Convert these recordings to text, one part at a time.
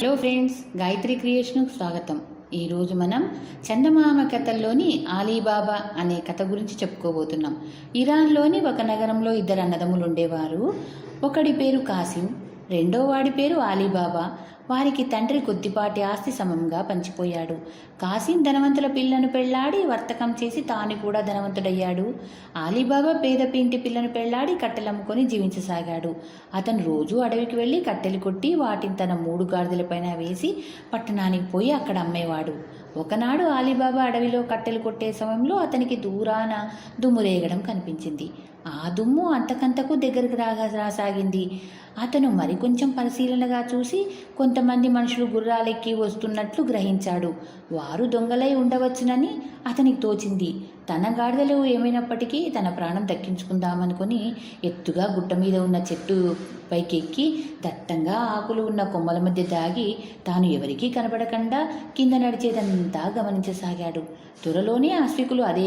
Hello friends, Gayatri క్రియేషన్కు స్వాగతం. ఈరోజు మనం చందమామ కథల్లోని ఆలీబాబా అనే కథ గురించి చెప్పుకోబోతున్నాం. ఇరాన్లోని ఒక నగరంలో ఇద్దరు అన్నదమ్ములు ఉండేవారు. ఒకడి పేరు కాసిం, రెండో వాడి పేరు ఆలీబాబా. వారికి తండ్రి కొద్దిపాటి ఆస్తి సమంగా పంచిపోయాడు. కాసిం ధనవంతుల పిల్లను పెళ్లాడి వర్తకం చేసి తాను కూడా ధనవంతుడయ్యాడు. ఆలీబాబా పేద పింటి పిల్లను పెళ్లాడి కట్టెలమ్ముకొని జీవించసాగాడు. అతను రోజూ అడవికి వెళ్ళి కట్టెలు కొట్టి వాటిని తన 3 గాడిదలపైన వేసి పట్టణానికి పోయి అక్కడ అమ్మేవాడు. ఒకనాడు ఆలీబాబా అడవిలో కట్టెలు కొట్టే సమయంలో అతనికి దూరాన దుమ్ము రేగడం కనిపించింది. ఆ దుమ్ము అంతకంతకు దగ్గరకు రాసాగింది. అతను మరికొంచెం పరిశీలనగా చూసి కొంతమంది మనుషులు గుర్రాలెక్కి వస్తున్నట్లు గ్రహించాడు. వారు దొంగలై ఉండవచ్చునని అతనికి తోచింది. తన గాడిదలు ఏమైనప్పటికీ తన ప్రాణం దక్కించుకుందామనుకుని ఎత్తుగా గుట్ట మీద ఉన్న చెట్టు పైకెక్కి దట్టంగా ఆకులు ఉన్న కొమ్మల మధ్య దాగి తాను ఎవరికీ కనబడకుండా కింద నడిచేదంతా గమనించసాగాడు. త్వరలోనే ఆస్తికులు అదే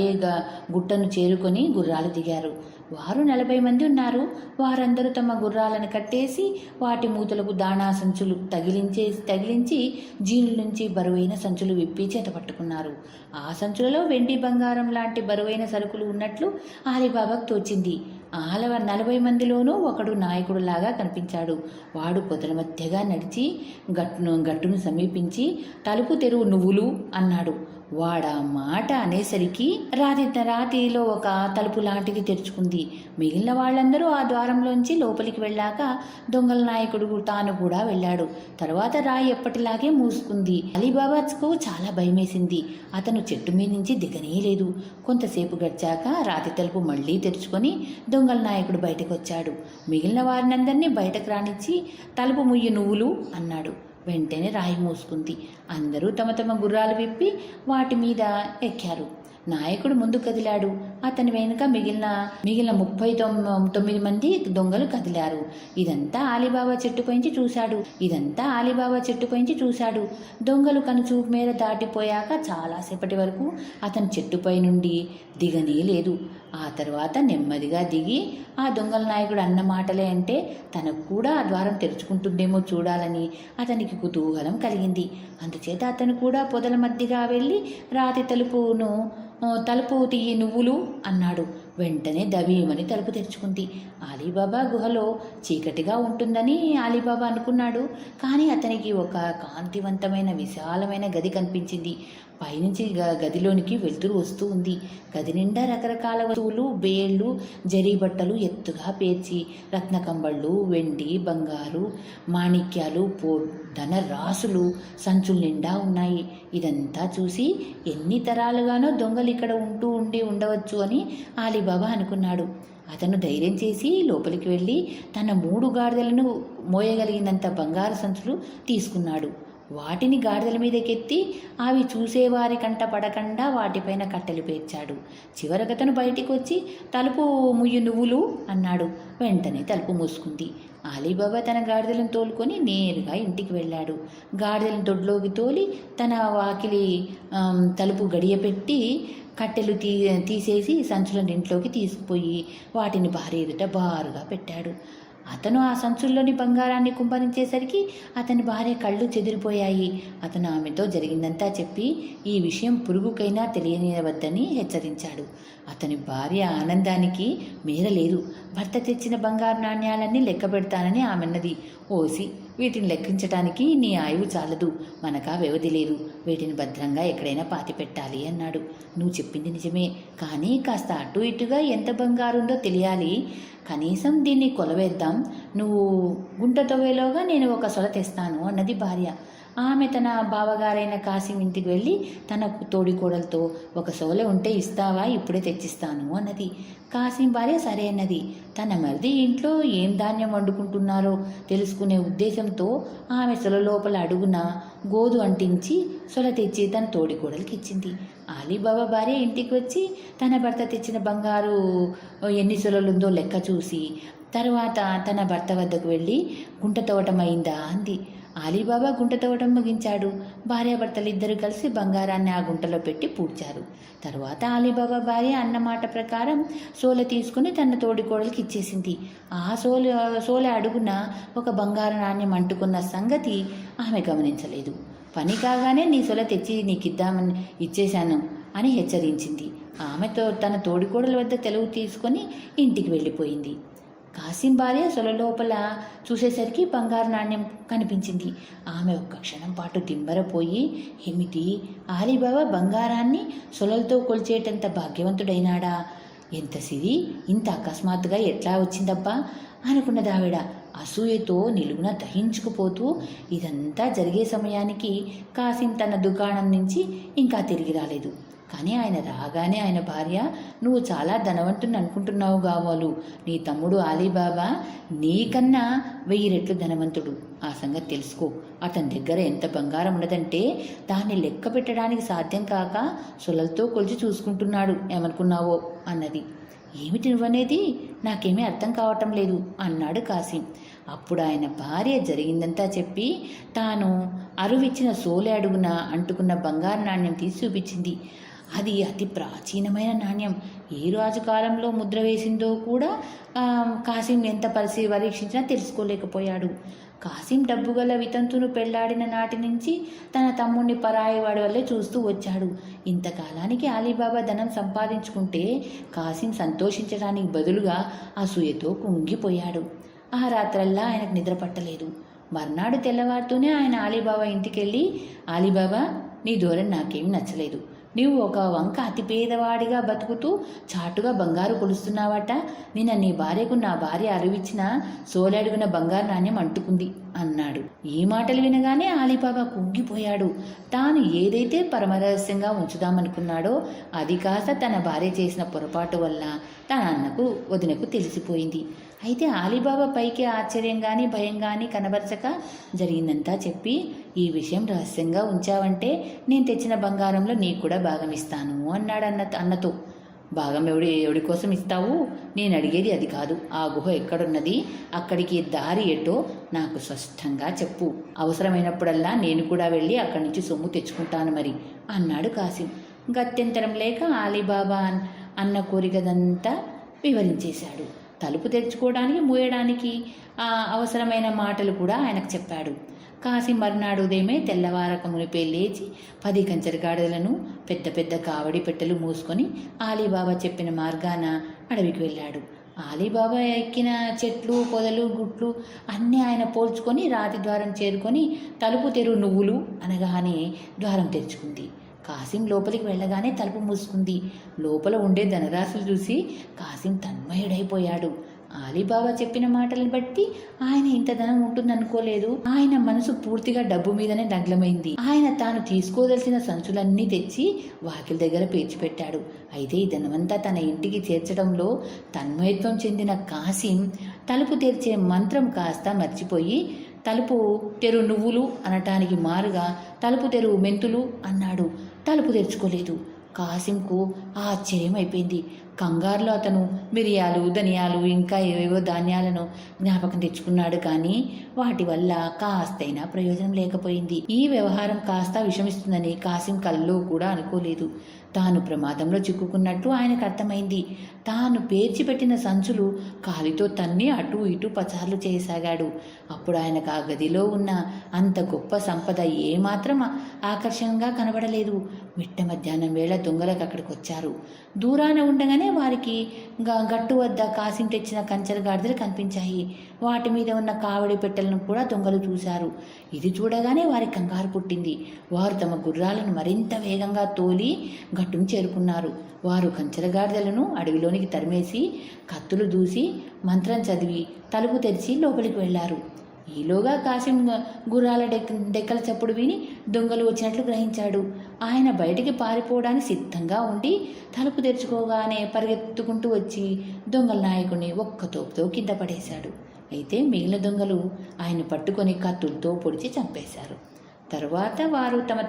గుట్టను చేరుకొని గుర్రాలు దిగారు. వారు 40 మంది ఉన్నారు. వారందరూ తమ గుర్రాలను కట్టేసి వాటి మూతలకు దాణా సంచులు తగిలించి జీనుల నుంచి బరువైన సంచులు విప్పి చేతపట్టుకున్నారు. ఆ సంచులలో వెండి బంగారం లాంటి బరువైన సరుకులు ఉన్నట్లు ఆలీబాబాకు తోచింది. 40 మందిలోనూ ఒకడు నాయకుడులాగా కనిపించాడు. వాడు పొదల మధ్యగా నడిచి గట్టును సమీపించి తలుపు తెరువు నువ్వులు అన్నాడు. వాడా మాట అనేసరికి రాతిలో ఒక తలుపు లాంటిది తెరుచుకుంది. మిగిలిన వాళ్ళందరూ ఆ ద్వారంలోంచి లోపలికి వెళ్ళాక దొంగల నాయకుడు తాను కూడా వెళ్ళాడు. తర్వాత రాయి ఎప్పటిలాగే మూసుకుంది. అలీబాబాకు చాలా భయమేసింది. అతను చెట్టు మీద నుంచి దిగనే లేదు. కొంతసేపు గడిచాక రాతి తలుపు మళ్లీ తెరుచుకొని దొంగల నాయకుడు బయటకు వచ్చాడు. మిగిలిన వారినందరినీ బయటకు రానిచ్చి తలుపు ముయ్యి నువ్వులు అన్నాడు. వెంటనే రాయి మూసుకుంది. అందరూ తమ తమ గుర్రాలు విప్పి వాటి మీద ఎక్కారు. నాయకుడు ముందు కదిలాడు. అతని వెనుక మిగిలిన 39 మంది దొంగలు కదిలారు. ఇదంతా ఆలీబాబా చెట్టుపైంచి చూశాడు. దొంగలు కనుచూపు మేర దాటిపోయాక చాలాసేపటి వరకు అతను చెట్టుపై నుండి దిగనే లేదు. ఆ తర్వాత నెమ్మదిగా దిగి ఆ దొంగల నాయకుడు అన్న మాటలే అంటే తనకు కూడా ఆ ద్వారం తెరుచుకుంటుందేమో చూడాలని అతనికి కుతూహలం కలిగింది. అందుచేత అతను కూడా పొదల మధ్యగా వెళ్ళి రాతి తలుపు తీయి నువ్వులు అన్నాడు. వెంటనే దబీమని తలుపు తెరుచుకుంది. ఆలీబాబా గుహలో చీకటిగా ఉంటుందని ఆలీబాబా అనుకున్నాడు. కానీ అతనికి ఒక కాంతివంతమైన విశాలమైన గది కనిపించింది. పైనుంచి గదిలోనికి వెలుతురు వస్తూ ఉంది. గది నిండా రకరకాల వస్తువులు, బేళ్లు, జరీ బట్టలు ఎత్తుగా పేర్చి రత్నకంబళ్ళు, వెండి, బంగారు, మాణిక్యాలు, ధన రాసులు సంచుల నిండా ఉన్నాయి. ఇదంతా చూసి ఎన్ని తరాలుగానో దొంగలు ఇక్కడ ఉండవచ్చు అని ఆలీబాబా అనుకున్నాడు. అతను ధైర్యం చేసి లోపలికి వెళ్ళి తన 3 గాడిదలను మోయగలిగినంత బంగారు సంచులు తీసుకున్నాడు. వాటిని గాడిదల మీదకెత్తి అవి చూసేవారి కంట పడకుండా వాటిపైన కట్టెలు పేర్చాడు. చివరకతను బయటికి వచ్చి తలుపు ముయ్యి నువ్వులు అన్నాడు. వెంటనే తలుపు మూసుకుంది. ఆలీబాబా తన గాడిదలను తోలుకొని నేరుగా ఇంటికి వెళ్ళాడు. బాడిదలను దొడ్లోకి తోలి తన వాకిలి తలుపు గడియ పెట్టి కట్టెలు తీసేసి సంచులను ఇంట్లోకి తీసుకుపోయి వాటిని భార్య ఎదుట బారుగా పెట్టాడు. అతను ఆ సంచుల్లోని బంగారాన్ని కుంభరించేసరికి అతని భార్య కళ్ళు చెదిరిపోయాయి. అతను ఆమెతో జరిగిందంతా చెప్పి ఈ విషయం పురుగుకైనా తెలియనివద్దని హెచ్చరించాడు. అతని భార్య ఆనందానికి మేరలేదు. భర్త తెచ్చిన బంగారు నాణ్యాలన్నీ లెక్క పెడతానని ఆమెన్నది. ఓసి, వీటిని లెక్కించటానికి నీ ఆయువు చాలదు, మనకా వ్యవధి లేదు, వీటిని భద్రంగా ఎక్కడైనా పాతి పెట్టాలి అన్నాడు. నువ్వు చెప్పింది నిజమే, కానీ కాస్త అటు ఇటుగా ఎంత బంగారుందో తెలియాలి. కనీసం దీన్ని కొలవేద్దాం. నువ్వు గుంట తవ్వేలోగా నేను ఒక సొల తెస్తాను అన్నది భార్య. ఆమె తన బావగారైన కాసిం ఇంటికి వెళ్ళి తన తోడికోడలతో ఒక సోలె ఉంటే ఇస్తావా, ఇప్పుడే తెచ్చిస్తాను అన్నది. కాసిం భార్య సరే అన్నది. తన మరిది ఇంట్లో ఏం ధాన్యం వండుకుంటున్నారో తెలుసుకునే ఉద్దేశంతో ఆమె సొల లోపల అడుగున గోధు అంటించి సొల తెచ్చి తన తోడికోడలికి ఇచ్చింది. ఆలీబాబా భార్య ఇంటికి వచ్చి తన భర్త తెచ్చిన బంగారు ఎన్ని సొలలుందో లెక్క చూసి తర్వాత తన భర్త వద్దకు వెళ్ళి గుంట తవ్వటమైందా అంది. ఆలీబాబా గుంట తవ్వటం ముగించాడు. భార్యాభర్తలిద్దరూ కలిసి బంగారాన్ని ఆ గుంటలో పెట్టి పూడ్చారు. తర్వాత ఆలీబాబా భార్య అన్నమాట ప్రకారం సోల తీసుకుని తన తోడికోడలికి ఇచ్చేసింది. ఆ సోల అడుగున ఒక బంగారు నాణ్యం అంటుకున్న సంగతి ఆమె గమనించలేదు. పని కాగానే నీ సొల తెచ్చి నీకిద్దామని ఇచ్చేశాను అని హెచ్చరించింది. ఆమెతో తన తోడికోడల వద్ద తెలుగు తీసుకొని ఇంటికి వెళ్ళిపోయింది. కాసిం భార్య సొల లోపల చూసేసరికి బంగారు నాణ్యం కనిపించింది. ఆమె ఒక్క క్షణం పాటు దింబరపోయి, ఏమిటి, ఆలీబాబా బంగారాన్ని సొలలతో కొలిచేటంత భాగ్యవంతుడైనాడా? ఎంత సిరి ఇంత అకస్మాత్తుగా ఎట్లా వచ్చిందబ్బా అనుకున్నదావిడ. అసూయతో నిలువున దహించుకుపోతూ ఇదంతా జరిగే సమయానికి కాసిం తన దుకాణం నుంచి ఇంకా తిరిగి రాలేదు. కానీ ఆయన రాగానే ఆయన భార్య, నువ్వు చాలా ధనవంతుని అనుకుంటున్నావు కావాలు, నీ తమ్ముడు ఆలీబాబా నీకన్నా 1000 రెట్లు ధనవంతుడు. ఆ సంగతి తెలుసుకో. అతని దగ్గర ఎంత బంగారం ఉన్నదంటే దాన్ని లెక్క పెట్టడానికి సాధ్యం కాక సొలలతో కొలిచి చూసుకుంటున్నాడు. ఏమనుకున్నావో అన్నది. ఏమిటి నువ్వనేది? నాకేమీ అర్థం కావటం లేదు అన్నాడు కాసిం. అప్పుడు ఆయన భార్య జరిగిందంతా చెప్పి తాను అరువిచ్చిన సోలె అడుగున అంటుకున్న బంగారు నాణ్యం తీసి చూపించింది. అది అతి ప్రాచీనమైన నాణ్యం. ఏ రాజు కాలంలో ముద్ర వేసిందో కూడా కాసిం ఎంత పరీక్షించినా తెలుసుకోలేకపోయాడు. కాసిం డబ్బుగల వితంతును పెళ్లాడిన నాటి నుంచి తన తమ్ముడిని పరాయివాడి వల్లే చూస్తూ వచ్చాడు. ఇంతకాలానికి ఆలీబాబా ధనం సంపాదించుకుంటే కాసిం సంతోషించడానికి బదులుగా అసూయతో కుంగిపోయాడు. ఆ రాత్రల్లా ఆయనకు నిద్ర పట్టలేదు. మర్నాడు తెల్లవారుతూనే ఆయన ఆలీబాబా ఇంటికెళ్ళి, ఆలీబాబా, నీ ధోరణి నాకేమీ నచ్చలేదు. నీవు ఒక వంక అతి పేదవాడిగా బతుకుతూ చాటుగా బంగారు కొలుస్తున్నావట. నిన్న నీ భార్యకు నా భార్య అరువిచ్చిన సోలెడుగున బంగారు నాణ్యం అంటుకుంది అన్నాడు. ఈ మాటలు వినగానే ఆలీబాబా కుంగిపోయాడు. తాను ఏదైతే పరమరహస్యంగా ఉంచుదామనుకున్నాడో అది కాస్త తన భార్య చేసిన పొరపాటు వల్ల తన అన్నకు వదినకు తెలిసిపోయింది. అయితే ఆలీబాబా పైకి ఆశ్చర్యం కానీ భయం కానీ కనబరచక జరిగిందంతా చెప్పి, ఈ విషయం రహస్యంగా ఉంచావంటే నేను తెచ్చిన బంగారంలో నీకు కూడా భాగం ఇస్తాను అన్నాడు అన్నతో. భాగం ఎవడి కోసం ఇస్తావు? నేను అడిగేది అది కాదు. ఆ గుహ ఎక్కడున్నది, అక్కడికి దారి ఎటో నాకు స్పష్టంగా చెప్పు. అవసరమైనప్పుడల్లా నేను కూడా వెళ్ళి అక్కడి నుంచి సొమ్ము తెచ్చుకుంటాను మరి అన్నాడు కాసిం. గత్యంతరం లేక ఆలీబాబా అన్న కోరికదంతా వివరించేశాడు. తలుపు తెరుచుకోవడానికి మూయడానికి అవసరమైన మాటలు కూడా ఆయనకు చెప్పాడు. కాసిం మర్నాడు ఉదయమే తెల్లవారక మునిపే లేచి 10 కంచరగాడిదలను పెద్ద పెద్ద కావడి పెట్టెలు మూసుకొని ఆలీబాబా చెప్పిన మార్గాన అడవికి వెళ్ళాడు. ఆలీబాబా ఎక్కిన చెట్లు పొదలు గుట్లు అన్నీ ఆయన పోల్చుకొని రాతి ద్వారం చేరుకొని తలుపు తెరు నువ్వులు అనగానే ద్వారం తెరుచుకుంది. కాసిం లోపలికి వెళ్ళగానే తలుపు మూసుకుంది. లోపల ఉండే ధనరాశులు చూసి కాసిం తన్మయుడైపోయాడు. ఆలీబాబా చెప్పిన మాటలను బట్టి ఆయన ఇంత ధనం ఉంటుందనుకోలేదు. ఆయన మనసు పూర్తిగా డబ్బు మీదనే నగ్లమైంది. ఆయన తాను తీసుకోదలసిన సంచులన్నీ తెచ్చి వాకిలి దగ్గర పేర్చిపెట్టాడు. అయితే ఈ ధనమంతా తన ఇంటికి చేర్చడంలో తన్మయత్వం చెందిన కాసిం తలుపు తెరిచే మంత్రం కాస్త మర్చిపోయి తలుపు తెరు నువ్వులు అనటానికి మారుగా తలుపు తెరు మెంతులు అన్నాడు. తలుపు తెరుచుకోలేదు. కాసింకు ఆశ్చర్యం అయిపోయింది. కంగారులో అతను మిరియాలు ధనియాలు ఇంకా ఏవేవో ధాన్యాలను జ్ఞాపకం తెచ్చుకున్నాడు. కానీ వాటి వల్ల కాస్తైనా ప్రయోజనం లేకపోయింది. ఈ వ్యవహారం కాస్త విషమిస్తుందని కాసిం కల్లో కూడా అనుకోలేదు. తాను ప్రమాదంలో చిక్కుకున్నట్టు ఆయనకు అర్థమైంది. తాను పేర్చిపెట్టిన సంచులు కాలితో తన్ని అటూ ఇటూ పచార్లు చేయసాగాడు. అప్పుడు ఆయనకు ఆ గదిలో ఉన్న అంత గొప్ప సంపద ఏమాత్రం ఆకర్షణగా కనబడలేదు. మిట్ట మధ్యాహ్నం వేళ దొంగలకు అక్కడికి వచ్చారు. దూరాన ఉండగానే వారికి గట్టు వద్ద కాసిం తెచ్చిన కంచెర గాడిదలు కనిపించాయి. వాటి మీద ఉన్న కావడి పెట్టెలను కూడా దొంగలు చూశారు. ఇది చూడగానే వారికి కంగారు పుట్టింది. వారు తమ గుర్రాలను మరింత వేగంగా తోలి గట్టును చేరుకున్నారు. వారు కంచెర గాడిదలను అడవిలోనికి తరిమేసి కత్తులు దూసి మంత్రం చదివి తలుపు తెరిచి లోపలికి వెళ్లారు. ఈలోగా కాసిం గుర్రాల డెక్కల చప్పుడు విని దొంగలు వచ్చినట్లు గ్రహించాడు. ఆయన బయటికి పారిపోవడానికి సిద్ధంగా ఉండి తలుపు తెరుచుకోగానే పరిగెత్తుకుంటూ వచ్చి దొంగల నాయకుడిని ఒక్క తోపుతో కింద పడేశాడు. అయితే మిగిలిన దొంగలు ఆయన పట్టుకొని కత్తులతో పొడిచి చంపేశారు. తరువాత వారు తమ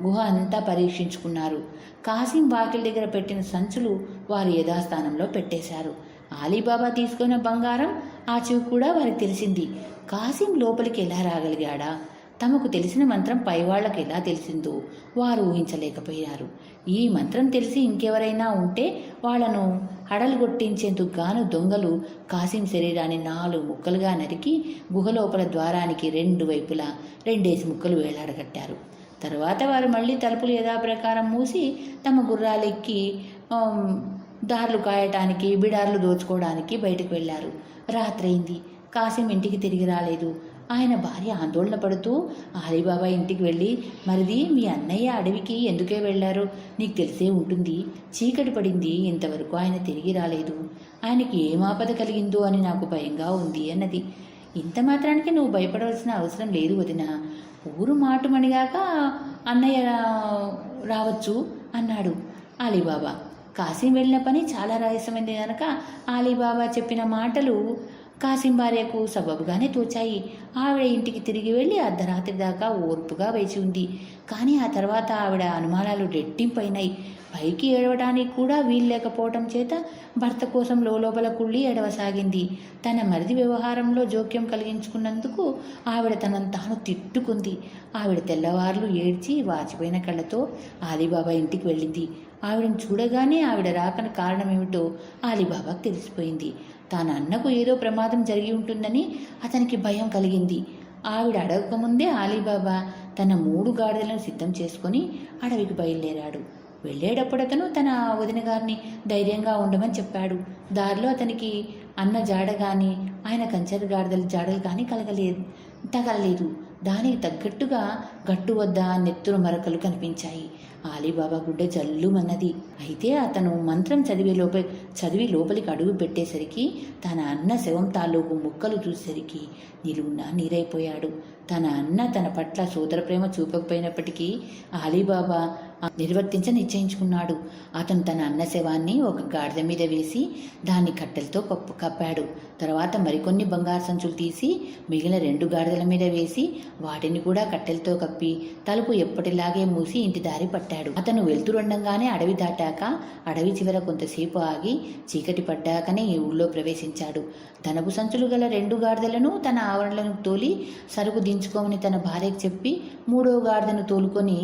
గుహ అంతా పరీక్షించుకున్నారు. కాసిం వాకిలి దగ్గర పెట్టిన సంచులు వారు యథాస్థానంలో పెట్టేశారు. ఆలీబాబా తీసుకున్న బంగారం ఆచూకీ కూడా వారికి తెలిసింది. కాసిం లోపలికి ఎలా రాగలిగాడా? తమకు తెలిసిన మంత్రం పైవాళ్లకు ఎలా తెలిసిందో వారు ఊహించలేకపోయారు. ఈ మంత్రం తెలిసి ఇంకెవరైనా ఉంటే వాళ్లను హడలుగొట్టించేందుకు గాను దొంగలు కాసిం శరీరాన్ని 4 ముక్కలుగా నరికి గుహలోపల ద్వారానికి 2 వైపులా 2 ముక్కలు వేలాడగట్టారు. తరువాత వారు మళ్ళీ తలుపులు యథాప్రకారం మూసి తమ గుర్రాలెక్కి దారులు కాయటానికి, బిడార్లు దోచుకోవడానికి బయటకు వెళ్ళారు. రాత్రైంది. కాసిం ఇంటికి తిరిగి రాలేదు. ఆయన భార్య ఆందోళన పడుతూ అలీబాబా ఇంటికి వెళ్ళి, మరిది మీ అన్నయ్య అడవికి ఎందుకే వెళ్ళారో నీకు తెలిసే ఉంటుంది. చీకటి పడింది, ఇంతవరకు ఆయన తిరిగి రాలేదు. ఆయనకి ఏం ఆపద కలిగిందో అని నాకు భయంగా ఉంది అన్నది. ఇంత మాత్రానికి నువ్వు భయపడవలసిన అవసరం లేదు వదినా. ఊరు మాటుమణిగాక అన్నయ్య రావచ్చు అన్నాడు అలీబాబా. కాసిం వెళ్ళిన పని చాలా రహస్యమైంది కనుక అలీబాబా చెప్పిన మాటలు కాసిం భార్యకు సబబుగానే తోచాయి. ఆవిడ ఇంటికి తిరిగి వెళ్ళి అర్ధరాత్రి దాకా ఓర్పుగా వేచి ఉంది. కానీ ఆ తర్వాత ఆవిడ అనుమానాలు రెట్టింపైనాయి. పైకి ఏడవడానికి కూడా వీలు లేకపోవటం చేత భర్త కోసం లోపల కుళ్ళి ఏడవసాగింది. తన మరిది వ్యవహారంలో జోక్యం కలిగించుకున్నందుకు ఆవిడ తనను తాను తిట్టుకుంది. ఆవిడ తెల్లవార్లు ఏడ్చి వాచిపోయిన కళ్ళతో అలీబాబా ఇంటికి వెళ్ళింది. ఆవిడను చూడగానే ఆవిడ రాకన కారణమేమిటో అలీబాబాకు తెలిసిపోయింది. తన అన్నకు ఏదో ప్రమాదం జరిగి ఉంటుందని అతనికి భయం కలిగింది. ఆవిడ అడగకముందే అలీబాబా తన 3 గాడిదలను సిద్ధం చేసుకొని అడవికి బయలుదేరాడు. వెళ్ళేటప్పుడు అతను తన వదిన గారిని ధైర్యంగా ఉండమని చెప్పాడు. దారిలో అతనికి అన్న జాడ కానీ ఆయన కంచెర గాడిదల జాడలు కానీ తగలలేదు. దానికి తగ్గట్టుగా గట్టు వద్ద నెత్తురు మరకలు కనిపించాయి. అలీబాబా గుడ్డ జల్లుమన్నది. అయితే అతను మంత్రం చదివి లోపలికి అడుగు పెట్టేసరికి తన అన్న శవం తాలూకు ముక్కలు చూసేసరికి నిలువున నీరైపోయాడు. తన అన్న తన పట్ల సోదర ప్రేమ చూపకపోయినప్పటికీ అలీబాబా నిర్వర్తించ నిశ్చయించుకున్నాడు. అతను తన అన్న శవాన్ని ఒక గాడిద మీద వేసి దాన్ని కట్టెలతో కప్పాడు. తర్వాత మరికొన్ని బంగారు సంచులు తీసి మిగిలిన 2 గాడిదల మీద వేసి వాటిని కూడా కట్టెలతో కప్పి తలుపు ఎప్పటిలాగే మూసి ఇంటి దారి పట్టాడు. అతను వెళ్తురుండగానే అడవి దాటాక అడవి చివర కొంతసేపు ఆగి చీకటి పడ్డాకనే ఈ ఊళ్ళో ప్రవేశించాడు. ధనపు సంచులు గల 2 గాడిదలను తన ఆవరణలను తోలి సరుకు దించుకోమని తన భార్యకు చెప్పి 3వ గాడిదను తోలుకొని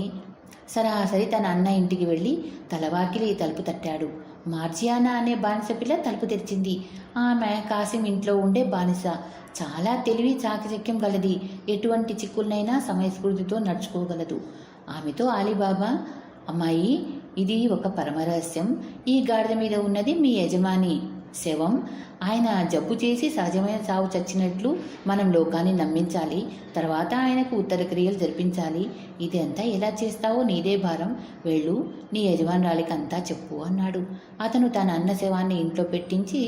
సరాసరి తన అన్న ఇంటికి వెళ్ళి తలవాకిలి తలుపు తట్టాడు. మార్జియానా అనే బానిస పిల్ల తలుపు తెరిచింది. ఆమె కాసిం ఇంట్లో ఉండే బానిస. చాలా తెలివి చాకచక్యం గలది. ఎటువంటి చిక్కులనైనా సమయస్ఫూర్తితో నడుచుకోగలదు. ఆమెతో అలీబాబా, అమ్మాయి, ఇది ఒక పరమరహస్యం. ఈ గాడిద మీద ఉన్నది మీ యజమాని శవం. ఆయన జబ్బు చేసి సహజమైన సావు చచ్చినట్లు మనం లోకాన్ని నమ్మించాలి. తర్వాత ఆయనకు ఉత్తర క్రియలు జరిపించాలి. ఇది అంతా ఎలా చేస్తావో నీదే భారం. వెళ్ళు, నీ యజమానురాలికి అంతా చెప్పు అన్నాడు. అతను తన అన్న శవాన్ని ఇంట్లో పెట్టించి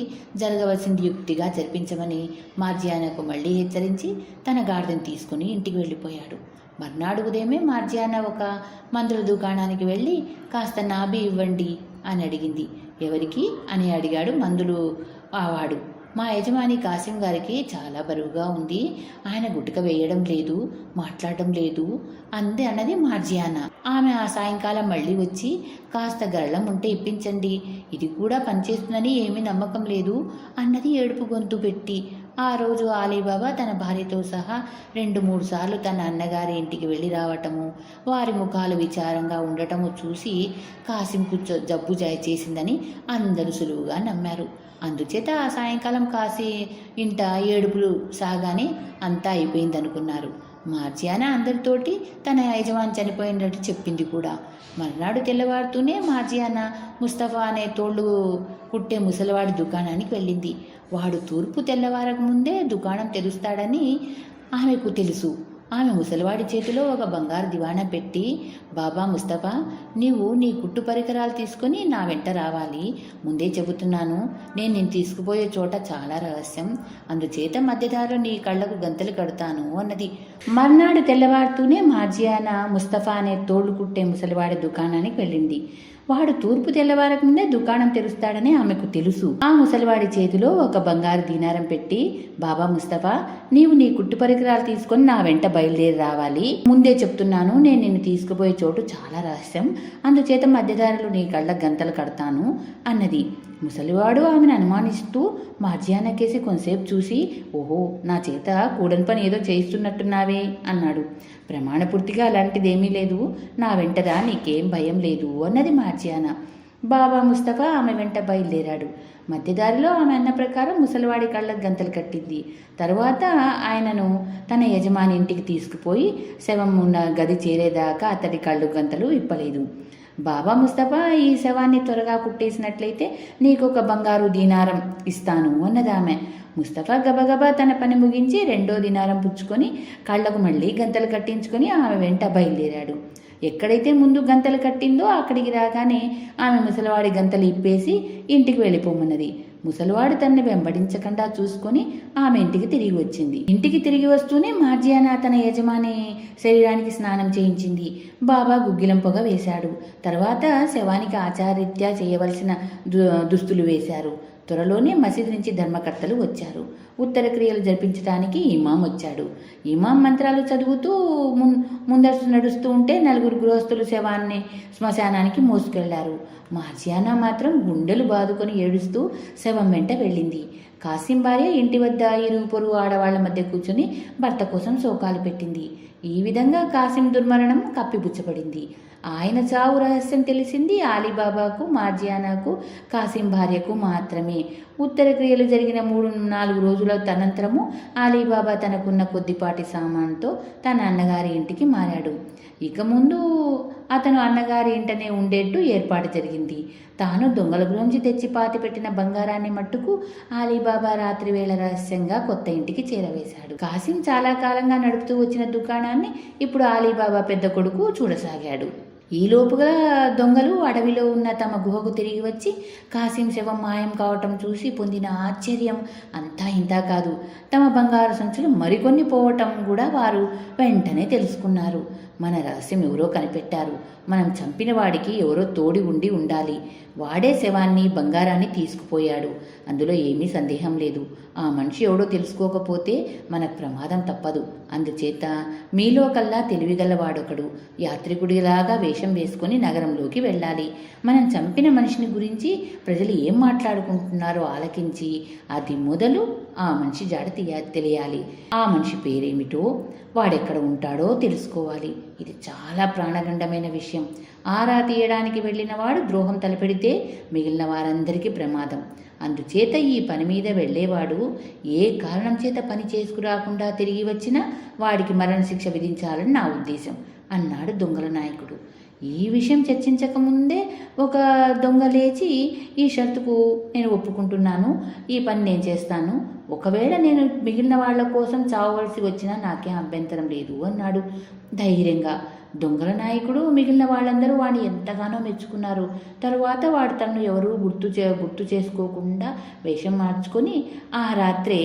జరగవలసింది యుక్తిగా జరిపించమని మార్జియానాకు మళ్ళీ హెచ్చరించి తన గాడిదను తీసుకుని ఇంటికి వెళ్ళిపోయాడు. మర్నాడు ఉదయమే మార్జియానా ఒక మందుల దుకాణానికి వెళ్ళి కాస్త నాభి ఇవ్వండి అని అడిగింది. ఎవరికి అని అడిగాడు మందులు వాడు. మా యజమాని కాసిం గారికి చాలా బరువుగా ఉంది. ఆయన గుటక వేయడం లేదు, మాట్లాడడం లేదు అన్నది మార్జియానా. ఆమె ఆ సాయంకాలం మళ్ళీ వచ్చి కాస్త గరళం ఉంటే ఇప్పించండి, ఇది కూడా పనిచేస్తుందని ఏమీ నమ్మకం లేదు అన్నది ఏడుపు గొంతు పెట్టి. ఆ రోజు అలీబాబా తన భార్యతో సహా 2-3 సార్లు తన అన్నగారి ఇంటికి వెళ్ళి రావటము, వారి ముఖాలు విచారంగా ఉండటము చూసి కాసింకు జబ్బు చేసిందని అందరూ సులువుగా నమ్మారు. అందుచేత ఆ సాయంకాలం కాసి ఇంట ఏడుపులు సాగానే అంతా అయిపోయిందనుకున్నారు. మార్జియానా అందరితోటి తన యజమాని చనిపోయినట్టు చెప్పింది కూడా. మర్నాడు తెల్లవారుతూనే మార్జియానా ముస్తఫా అనే తోళ్ళు కుట్టే ముసలివాడి దుకాణానికి వెళ్ళింది. వాడు తూర్పు తెల్లవారక ముందే దుకాణం తెరుస్తాడని ఆమెకు తెలుసు. ఆమె ముసలివాడి చేతిలో ఒక బంగారు దివాణా పెట్టి, బాబా ముస్తఫా, నీవు నీ కుట్టు పరికరాలు తీసుకుని నా వెంట రావాలి. ముందే చెబుతున్నాను, నేను తీసుకుపోయే చోట చాలా రహస్యం. అందుచేత మధ్యదారిలో నీ కళ్ళకు గంతలు కడతాను అన్నది. మర్నాడు తెల్లవారుతూనే మార్జియానా ముస్తఫా అనే తోళ్లు కుట్టే ముసలివాడి దుకాణానికి వెళ్ళింది. వాడు తూర్పు తెల్లవారక ముందే దుకాణం తెరుస్తాడని ఆమెకు తెలుసు. ఆ ముసలివాడి చేతిలో ఒక బంగారు దీనారం పెట్టి, బాబా ముస్తఫా, నీవు నీ కుట్టు పరికరాలు తీసుకొని నా వెంట బయలుదేరి రావాలి. ముందే చెప్తున్నాను, నేను నిన్ను తీసుకుపోయే చోటు చాలా రహస్యం. అందుచేత మధ్యదారిలో నీ కళ్ళ గంతలు కడతాను అన్నది. ముసలివాడు ఆమెను అనుమానిస్తూ మార్జియానాకేసి కొంతసేపు చూసి, ఓహో, నా చేత కూడని పని ఏదో చేయిస్తున్నట్టున్నావే అన్నాడు. ప్రమాణపూర్తిగా అలాంటిదేమీ లేదు, నా వెంటరా, నీకేం భయం లేదు అన్నది మార్జియానా. బాబా ముస్తఫా ఆమె వెంట బయలుదేరాడు. మధ్యదారిలో ఆమె అన్న ప్రకారం ముసలివాడి కళ్ళకు గంతలు కట్టింది. తరువాత ఆయనను తన యజమాని ఇంటికి తీసుకుపోయి శవం ఉన్న గది చేరేదాకా అతడి కళ్ళు గంతలు ఇప్పలేదు. బాబా ముస్తఫా, ఈ శవాన్ని త్వరగా కుట్టేసినట్లయితే నీకొక బంగారు దీనారం ఇస్తాను అన్నదామె. ముస్తఫా గబగబా తన పని ముగించి 2వ దీనారం పుచ్చుకొని కళ్ళకు మళ్ళీ గంతలు కట్టించుకొని ఆమె వెంట బయలుదేరాడు. ఎక్కడైతే ముందు గంతలు కట్టిందో అక్కడికి రాగానే ఆమె ముసలివాడి గంతలు ఇప్పేసి ఇంటికి వెళ్ళిపోమన్నది. ముసలివాడు తనని వెంబడించకుండా చూసుకొని ఆమె ఇంటికి తిరిగి వచ్చింది. ఇంటికి తిరిగి వస్తూనే మార్జియానా తన యజమాని శరీరానికి స్నానం చేయించింది. బాబా గుగ్గిలం పొగ వేశాడు. తర్వాత శవానికి ఆచారరీత్యా చేయవలసిన దుస్తులు వేశారు. త్వరలోనే మసీదు నుంచి ధర్మకర్తలు వచ్చారు. ఉత్తర క్రియలు జరిపించడానికి ఇమాం వచ్చాడు. ఇమాం మంత్రాలు చదువుతూ ముందస్తు నడుస్తూ ఉంటే 4 గృహస్థులు శవాన్ని శ్మశానానికి మోసుకెళ్లారు. మార్జియానా మాత్రం గుండెలు బాదుకొని ఏడుస్తూ శవం వెంట వెళ్ళింది. కాసిం భార్య ఇంటి వద్ద ఇరుగు పొరుగు ఆడవాళ్ల మధ్య కూర్చుని భర్త కోసం శోకాలు పెట్టింది. ఈ విధంగా కాసిం దుర్మరణం కప్పిపుచ్చబడింది. ఆయన చావు రహస్యం తెలిసింది ఆలీబాబాకు, మార్జియానాకు, కాసిం భార్యకు మాత్రమే. ఉత్తర క్రియలు జరిగిన 3-4 రోజుల తనంతరము ఆలీబాబా తనకున్న కొద్దిపాటి సామాన్తో తన అన్నగారి ఇంటికి మారాడు. ఇక ముందు అతను అన్నగారి ఇంటనే ఉండేట్టు ఏర్పాటు జరిగింది. తాను దొంగల గురించి తెచ్చి పాతిపెట్టిన బంగారాన్ని మట్టుకు ఆలీబాబా రాత్రి వేళ రహస్యంగా కొత్త ఇంటికి చేరవేశాడు. కాసిం చాలా కాలంగా నడుపుతూ వచ్చిన దుకాణాన్ని ఇప్పుడు ఆలీబాబా పెద్ద కొడుకు చూడసాగాడు. ఈలోపుగా దొంగలు అడవిలో ఉన్న తమ గుహకు తిరిగి వచ్చి కాసిం శవం మాయం కావటం చూసి పొందిన ఆశ్చర్యం అంతా ఇంతా కాదు. తమ బంగారు సంచులు మరికొన్ని పోవటం కూడా వారు వెంటనే తెలుసుకున్నారు. మన రహస్యం ఎవరో కనిపెట్టారు. మనం చంపిన వాడికి ఎవరో తోడి ఉండాలి. వాడే శవాన్ని బంగారాన్ని తీసుకుపోయాడు. అందులో ఏమీ సందేహం లేదు. ఆ మనిషి ఎవడో తెలుసుకోకపోతే మనకు ప్రమాదం తప్పదు. అందుచేత మీలో కల్లా తెలివిగలవాడొకడు యాత్రికుడిలాగా వేషం వేసుకొని నగరంలోకి వెళ్ళాలి. మనం చంపిన మనిషిని గురించి ప్రజలు ఏం మాట్లాడుకుంటున్నారో ఆలకించి అది మొదలు ఆ మనిషి జాడ తెలియాలి. ఆ మనిషి పేరేమిటో, వాడెక్కడ ఉంటాడో తెలుసుకోవాలి. ఇది చాలా ప్రాణగండమైన విషయం. ఆరా తీయడానికి వెళ్ళిన వాడు ద్రోహం తలపెడితే మిగిలిన వారందరికీ ప్రమాదం. అందుచేత ఈ పని మీద వెళ్ళేవాడు ఏ కారణం చేత పని చేసుకురాకుండా తిరిగి వచ్చినా వాడికి మరణశిక్ష విధించాలని నా ఉద్దేశం అన్నాడు దొంగల నాయకుడు. ఈ విషయం చర్చించకముందే ఒక దొంగ లేచి, ఈ షరతుకు నేను ఒప్పుకుంటున్నాను, ఈ పని నేను చేస్తాను, ఒకవేళ నేను మిగిలిన వాళ్ల కోసం చావవలసి వచ్చినా నాకేం అభ్యంతరం లేదు అన్నాడు ధైర్యంగా. దొంగల నాయకుడు మిగిలిన వాళ్ళందరూ వాడిని ఎంతగానో మెచ్చుకున్నారు. తరువాత వాడు తనను ఎవరూ గుర్తు చేసుకోకుండా వేషం మార్చుకొని ఆ రాత్రే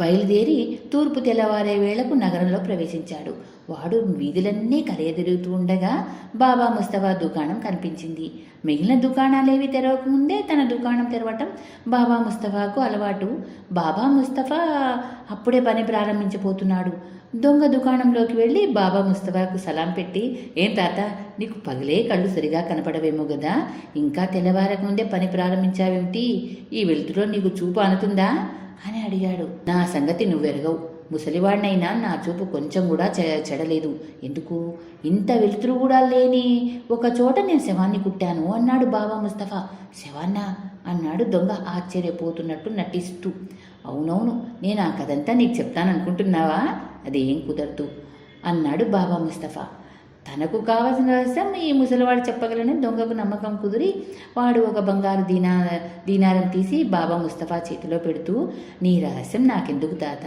బయలుదేరి తూర్పు తెల్లవారే వేళకు నగరంలో ప్రవేశించాడు. వాడు వీధులన్నీ కలయతిరుగుతూ ఉండగా బాబా ముస్తఫా దుకాణం కనిపించింది. మిగిలిన దుకాణాలేవి తెరవకముందే తన దుకాణం తెరవటం బాబా ముస్తఫాకు అలవాటు. బాబా ముస్తఫా అప్పుడే పని ప్రారంభించబోతున్నాడు. దొంగ దుకాణంలోకి వెళ్ళి బాబా ముస్తఫాకు సలాం పెట్టి, ఏం తాత, నీకు పగలే కళ్ళు సరిగా కనపడవేమో కదా, ఇంకా తెల్లవారకముందే పని ప్రారంభించావేమిటి? ఈ వెలుతురులో నీకు చూపు అనుతుందా అని అడిగాడు. నా సంగతి నువ్వెరగవు. ముసలివాడినైనా నా చూపు కొంచెం కూడా చెడలేదు. ఎందుకు? ఇంత వెలుతురు కూడా లేని ఒక చోట నేను శవాన్ని కుట్టాను అన్నాడు బాబా ముస్తఫా. శవాన్నా అన్నాడు దొంగ ఆశ్చర్యపోతున్నట్టు నటిస్తూ. అవునవును, నేను ఆ కథంతా నీకు చెప్తాననుకుంటున్నావా? అదేం కుదరదు అన్నాడు బాబా ముస్తఫా. తనకు కావలసిన రహస్యం ఈ ముసలివాడు చెప్పగలని దొంగకు నమ్మకం కుదిరి వాడు ఒక బంగారు దీనారం తీసి బాబా ముస్తఫా చేతిలో పెడుతూ, నీ రహస్యం నాకెందుకు తాత?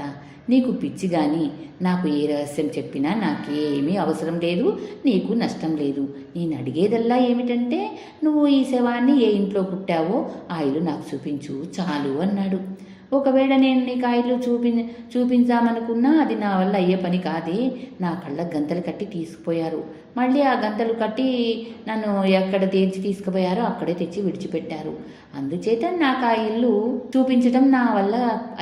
నీకు పిచ్చి గాని, నాకు ఏ రహస్యం చెప్పినా నాకేమీ అవసరం లేదు, నీకు నష్టం లేదు. నేను అడిగేదల్లా ఏమిటంటే, నువ్వు ఈ శవాన్ని ఏ ఇంట్లో పుట్టావో ఆ ఇల్లు నాకు చూపించు చాలు అన్నాడు. ఒకవేళ నేను నీకు ఆ ఇల్లు చూపించామనుకున్నా అది నా వల్ల అయ్యే పని కాదే. నా కళ్ళ గంతలు కట్టి తీసుకుపోయారు. మళ్ళీ ఆ గంతలు కట్టి నన్ను ఎక్కడ తెచ్చి తీసుకుపోయారో అక్కడే తెచ్చి విడిచిపెట్టారు. అందుచేత నాకు ఆ ఇల్లు చూపించడం నా వల్ల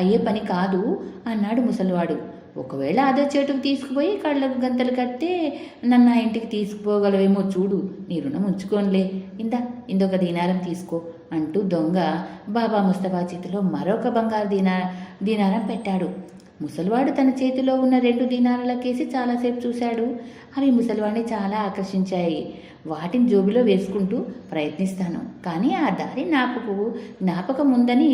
అయ్యే పని కాదు అన్నాడు ముసలివాడు. ఒకవేళ అదే చేటుకు తీసుకుపోయి కళ్ళకు గంతలు కట్టే నన్ను ఆ ఇంటికి తీసుకుపోగలవేమో చూడు, నీ రుణం ఉంచుకోనిలే, ఇందొక దీనారం తీసుకో అంటూ దొంగ బాబా ముస్తఫా చేతిలో మరొక బంగారు దీనారం పెట్టాడు. ముసలివాడు తన చేతిలో ఉన్న 2 దీనారాల కేసి చాలాసేపు చూశాడు. అవి ముసలివాడిని చాలా ఆకర్షించాయి. వాటిని జోబిలో వేసుకుంటూ ప్రయత్నిస్తాను, కానీ ఆ దారి జ్ఞాపకం ఉందని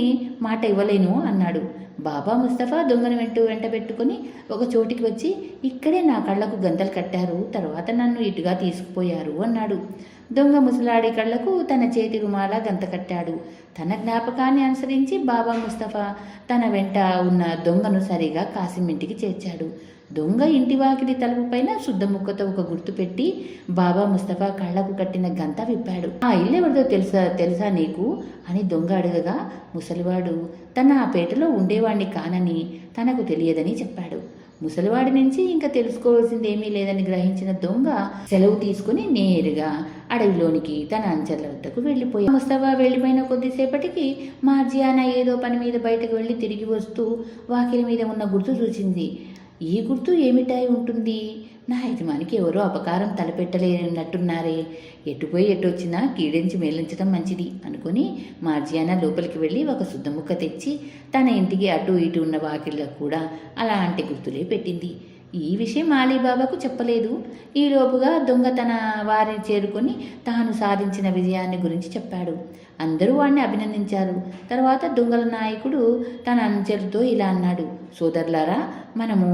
మాట ఇవ్వలేను అన్నాడు. బాబా ముస్తఫా దొంగను వెంట పెట్టుకుని ఒక చోటికి వచ్చి, ఇక్కడే నా కళ్ళకు గంతలు కట్టారు, తర్వాత నన్ను ఇటుగా తీసుకుపోయారు అన్నాడు. దొంగ ముసలాడి కళ్ళకు తన చేతి రుమాల గంత కట్టాడు. తన జ్ఞాపకాన్ని అనుసరించి బాబా ముస్తఫా తన వెంట ఉన్న దొంగను సరిగా కాసిం ఇంటికి చేర్చాడు. దొంగ ఇంటి వాకిలి తలుపు పైన శుద్ధ ముక్కతో ఒక గుర్తు పెట్టి బాబా ముస్తఫా కళ్ళకు కట్టిన గంత విప్పాడు. ఆ ఇల్లు ఎవరిదో తెలుసా నీకు అని దొంగ అడగగా, ముసలివాడు తన ఆ పేటలో ఉండేవాణ్ణి కానని తనకు తెలియదని చెప్పాడు. ముసలివాడి నుంచి ఇంకా తెలుసుకోవాల్సిందేమీ లేదని గ్రహించిన దొంగ సెలవు తీసుకుని నేరుగా అడవిలోనికి తన అంచర్ల వద్దకు వెళ్ళిపోయాడు. ముస్తఫా వెళ్ళిపోయిన కొద్దిసేపటికి మార్జియానా ఏదో పని మీద బయటకు వెళ్ళి తిరిగి వస్తూ వాకిలి మీద ఉన్న గుర్తు చూసింది. ఈ గుర్తు ఏమిటాయి ఉంటుంది? నా యజమానికి ఎవరో అపకారం తలపెట్టలేనట్టున్నారే, ఎటుపోయి ఎటొచ్చినా కీడించి మేలించడం మంచిది అనుకుని మార్జియానా లోపలికి వెళ్ళి ఒక శుద్ధముక్క తెచ్చి తన ఇంటికి అటు ఇటు ఉన్న వాకిళ్ళకు కూడా అలాంటి గుర్తులే పెట్టింది. ఈ విషయం అలీబాబాకు చెప్పలేదు. ఈలోపుగా దొంగ తన వారిని చేరుకొని తాను సాధించిన విజయాన్ని గురించి చెప్పాడు. అందరూ వాడిని అభినందించారు. తర్వాత దొంగల నాయకుడు తన అనుచరులతో ఇలా అన్నాడు, సోదరులారా, మనము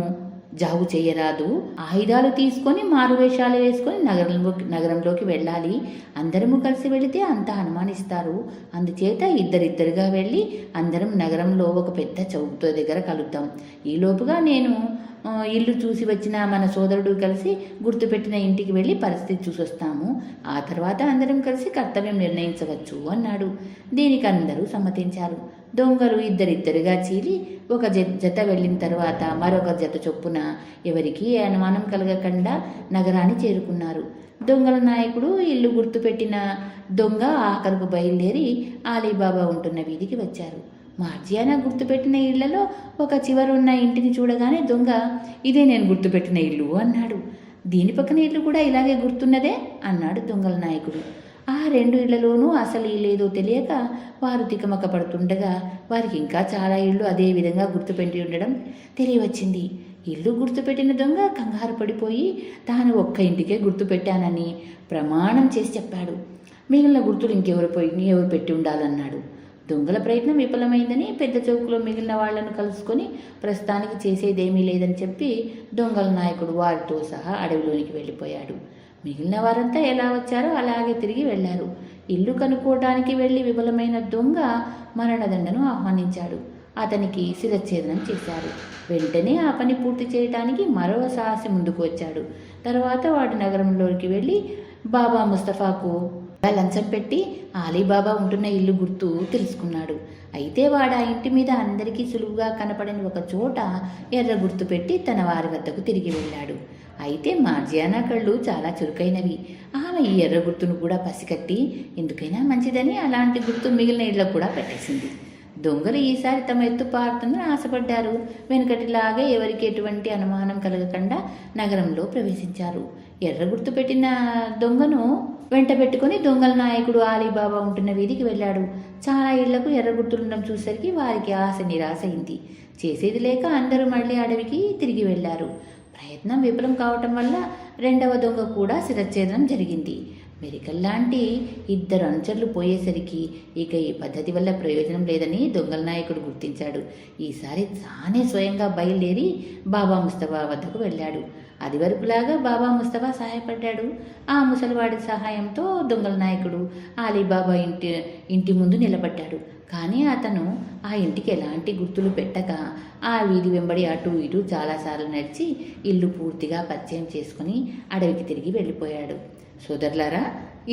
జాగు చేయరాదు, ఆయుధాలు తీసుకొని మారువేషాలు వేసుకొని నగరంలోకి వెళ్ళాలి. అందరము కలిసి వెళితే అంతా అనుమానిస్తారు. అందుచేత ఇద్దరిద్దరుగా వెళ్ళి అందరం నగరంలో ఒక పెద్ద చౌకతో దగ్గర కలుద్దాం. ఈలోపుగా నేను ఇల్లు చూసి వచ్చిన మన సోదరుడు కలిసి గుర్తుపెట్టిన ఇంటికి వెళ్ళి పరిస్థితి చూసొస్తాము. ఆ తర్వాత అందరం కలిసి కర్తవ్యం నిర్ణయించవచ్చు అన్నాడు. దీనికి అందరూ సమ్మతించారు. దొంగలు ఇద్దరిద్దరుగా చీలి ఒక జత వెళ్ళిన తర్వాత మరొక జత చొప్పున ఎవరికీ అనుమానం కలగకుండా నగరాన్ని చేరుకున్నారు. దొంగల నాయకుడు ఇల్లు గుర్తుపెట్టిన దొంగ ఆఖరుకు బయలుదేరి అలీబాబా ఉంటున్న వీధికి వచ్చారు. మార్జియానా గుర్తుపెట్టిన ఇళ్లలో ఒక చివరున్న ఇంటిని చూడగానే దొంగ, ఇదే నేను గుర్తుపెట్టిన ఇల్లు అన్నాడు. దీని పక్కన ఇల్లు కూడా ఇలాగే గుర్తున్నదే అన్నాడు దొంగల నాయకుడు. ఆ రెండు ఇళ్లలోనూ అసలు లేదో తెలియక వారు తికమక పడుతుండగా వారికి ఇంకా చాలా ఇళ్ళు అదే విధంగా గుర్తుపెట్టి ఉండడం తెలియవచ్చింది. ఇల్లు గుర్తుపెట్టిన దొంగ కంగారు పడిపోయి తాను ఒక్క ఇంటికే గుర్తుపెట్టానని ప్రమాణం చేసి చెప్పాడు. మిగిలిన గుర్తులు ఎవరు పెట్టి ఉండాలన్నాడు. దొంగల ప్రయత్నం విఫలమైందని పెద్ద చౌకులో మిగిలిన వాళ్లను కలుసుకొని ప్రస్తుతానికి చేసేదేమీ లేదని చెప్పి దొంగల నాయకుడు వారితో సహా అడవిలోనికి వెళ్ళిపోయాడు. మిగిలిన వారంతా ఎలా వచ్చారో అలాగే తిరిగి వెళ్లారు. ఇల్లు కనుక్కోవడానికి వెళ్ళి విఫలమైన దొంగ మరణదండను ఆహ్వానించాడు. అతనికి శిరచ్ఛేదనం చేశారు. వెంటనే ఆ పని పూర్తి చేయడానికి మరో సాహసి ముందుకు వచ్చాడు. తర్వాత వాడు నగరంలోకి వెళ్ళి బాబా ముస్తఫాకు లంచం పెట్టి అలీబాబా ఉంటున్న ఇల్లు గుర్తు తెలుసుకున్నాడు. అయితే వాడు ఆ ఇంటి మీద అందరికీ సులువుగా కనపడని ఒక చోట ఎర్ర గుర్తు పెట్టి తన వారి వద్దకు తిరిగి వెళ్ళాడు. అయితే మార్జియానా కళ్ళు చాలా చురుకైనవి. ఆమె ఈ ఎర్ర గుర్తును కూడా పసికట్టి ఎందుకైనా మంచిదని అలాంటి గుర్తు మిగిలిన ఇళ్లకు కూడా పెట్టేసింది. దొంగలు ఈసారి తమ ఎత్తు పారుతుందని ఆశపడ్డారు. వెనుకటిలాగే ఎవరికి ఎటువంటి అనుమానం కలగకుండా నగరంలో ప్రవేశించారు. ఎర్ర గుర్తు పెట్టిన దొంగను వెంట పెట్టుకుని దొంగల నాయకుడు అలీబాబా ఉంటున్న వీధికి వెళ్ళాడు. చాలా ఇళ్లకు ఎర్ర గుర్తులుండడం చూసరికి వారికి ఆశ నిరాశయింది. చేసేది లేక అందరూ మళ్ళీ అడవికి తిరిగి వెళ్లారు. ప్రయత్నం విఫలం కావటం వల్ల రెండవ దొంగ కూడా శిరచ్ఛేదనం జరిగింది. మెరికల్లాంటి ఇద్దరు అనుచరులు పోయేసరికి ఇక ఈ పద్ధతి వల్ల ప్రయోజనం లేదని దొంగల నాయకుడు గుర్తించాడు. ఈసారి తానే స్వయంగా బయలుదేరి బాబా ముస్తఫా వద్దకు వెళ్ళాడు. అది వరకులాగా బాబా ముస్తఫా సహాయపడ్డాడు. ఆ ముసలివాడి సహాయంతో దొంగల నాయకుడు అలీబాబా ఇంటి ముందు నిలబడ్డాడు. కానీ అతను ఆ ఇంటికి ఎలాంటి గుర్తులు పెట్టక ఆ వీధి వెంబడి అటు ఇటు చాలాసార్లు నడిచి ఇల్లు పూర్తిగా పరిచయం చేసుకుని అడవికి తిరిగి వెళ్ళిపోయాడు. సోదరులారా,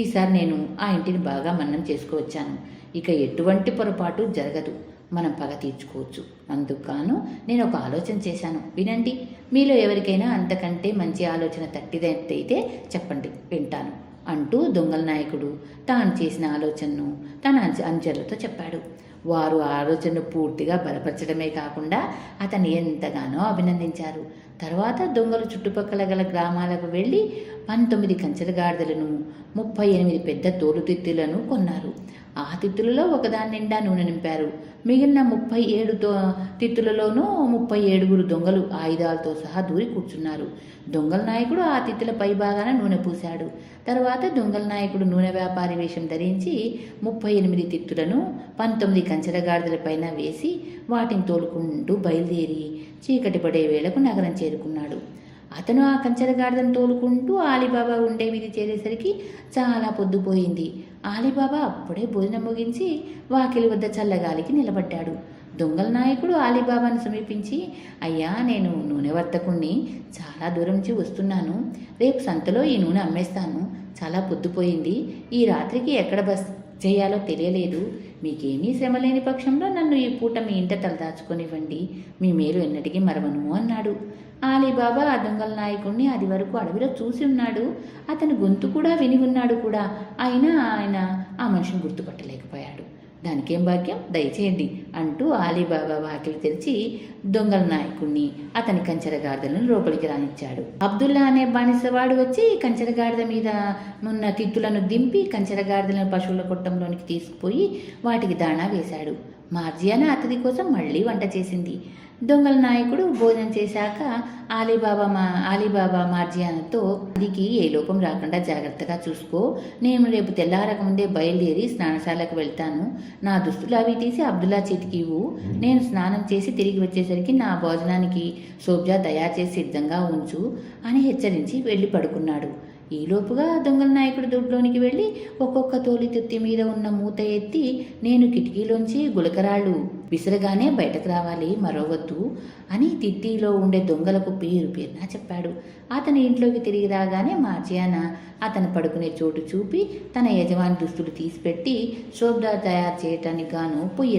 ఈసారి నేను ఆ ఇంటిని బాగా మన్నం చేసుకువచ్చాను. ఇక ఎటువంటి పొరపాటు జరగదు. మనం పగ తీర్చుకోవచ్చు. అందుకు నేను ఒక ఆలోచన చేశాను, వినండి. మీలో ఎవరికైనా అంతకంటే మంచి ఆలోచన తట్టిదైతే చెప్పండి, వింటాను అంటూ దొంగల నాయకుడు తాను చేసిన ఆలోచనను తన అనుచరులతో చెప్పాడు. వారు ఆ ఆలోచనను పూర్తిగా బలపరచడమే కాకుండా అతన్ని ఎంతగానో అభినందించారు. తర్వాత దొంగలు చుట్టుపక్కల గల గ్రామాలకు వెళ్ళి 19 కంచెల గాడిదలను 38 పెద్ద తోలుతిత్తులను కొన్నారు. ఆ తిత్తులలో ఒకదాని నిండా నూనె నింపారు. మిగిలిన 37 తిత్తులలోనూ 37 దొంగలు ఆయుధాలతో సహా దూరి కూర్చున్నారు. దొంగల నాయకుడు ఆ తిత్తుల పై భాగాన నూనె పూశాడు. తర్వాత దొంగల నాయకుడు నూనె వ్యాపారి వేషం ధరించి 38 తిత్తులను 19 కంచెరగాడిదల పైన వేసి వాటిని తోలుకుంటూ బయలుదేరి చీకటి పడే వేళకు నగరం చేరుకున్నాడు. అతను ఆ కంచెరగాడిదను తోలుకుంటూ ఆలీబాబా ఉండే వీధి చేరేసరికి చాలా పొద్దుపోయింది. ఆలీబాబా అప్పుడే భోజనం ముగించి వాకిలి వద్ద చల్లగాలికి నిలబడ్డాడు. దొంగల నాయకుడు ఆలీబాబాను సమీపించి, అయ్యా, నేను నూనె వర్తకుణ్ణి, చాలా దూరం నుంచి వస్తున్నాను. రేపు సంతలో ఈ నూనె అమ్మేస్తాను. చాలా పొద్దుపోయింది. ఈ రాత్రికి ఎక్కడ బస్ చేయాలో తెలియలేదు. మీకేమీ శ్రమ లేని పక్షంలో నన్ను ఈ పూట మీ ఇంట తలదాచుకొనివ్వండి. మీ మేలు ఎన్నటికీ మరవను అన్నాడు. ఆలీబాబా ఆ దొంగల నాయకుడిని అది వరకు అడవిలో చూసి ఉన్నాడు. అతని గొంతు కూడా విని ఉన్నాడు కూడా. అయినా ఆయన ఆ మనిషిని గుర్తుపట్టలేకపోయాడు. దానికేం భాగ్యం, దయచేయండి అంటూ ఆలీబాబా వాకిలి తెరిచి దొంగల నాయకుడిని, అతని కంచెరగాడిదలను లోపలికి రానిచ్చాడు. అబ్దుల్లా అనే బానిసవాడు వచ్చి కంచెరగాడిద మీద ఉన్న తిత్తులను దింపి కంచెరగాడిదలను పశువుల కొట్టంలోనికి తీసుకుపోయి వాటికి దాణా వేశాడు. మార్జియానా అతడి కోసం మళ్ళీ వంట చేసింది. దొంగల నాయకుడు భోజనం చేశాక ఆలీబాబా మార్జియానాతో, అదికి ఏ లోపం రాకుండా జాగ్రత్తగా చూసుకో. నేను రేపు తెల్లారకముందే బయలుదేరి స్నానశాలకు వెళ్తాను. నా దుస్తులు అవి తీసి అబ్దుల్లా చేతికి ఇవ్వు. నేను స్నానం చేసి తిరిగి వచ్చేసరికి నా భోజనానికి సోబ్జా తయారు చేసి సిద్ధంగా ఉంచు అని హెచ్చరించి వెళ్ళి పడుకున్నాడు. ఈలోపుగా దొంగల నాయకుడు దొడ్లోనికి వెళ్ళి ఒక్కొక్క తోలి తిత్తి మీద ఉన్న మూత ఎత్తి, నేను కిటికీలోంచి గులకరాళ్ళు విసరగానే బయటకు రావాలి, మరవద్దు అని తిత్తిలో ఉండే దొంగలకు పేరునా చెప్పాడు. అతని ఇంట్లోకి తిరిగి రాగానే మార్జియానా అతను పడుకునే చోటు చూపి తన యజమాని దుస్తులు తీసిపెట్టి షోబ్దా తయారు చేయటానికి గాను పొయ్యి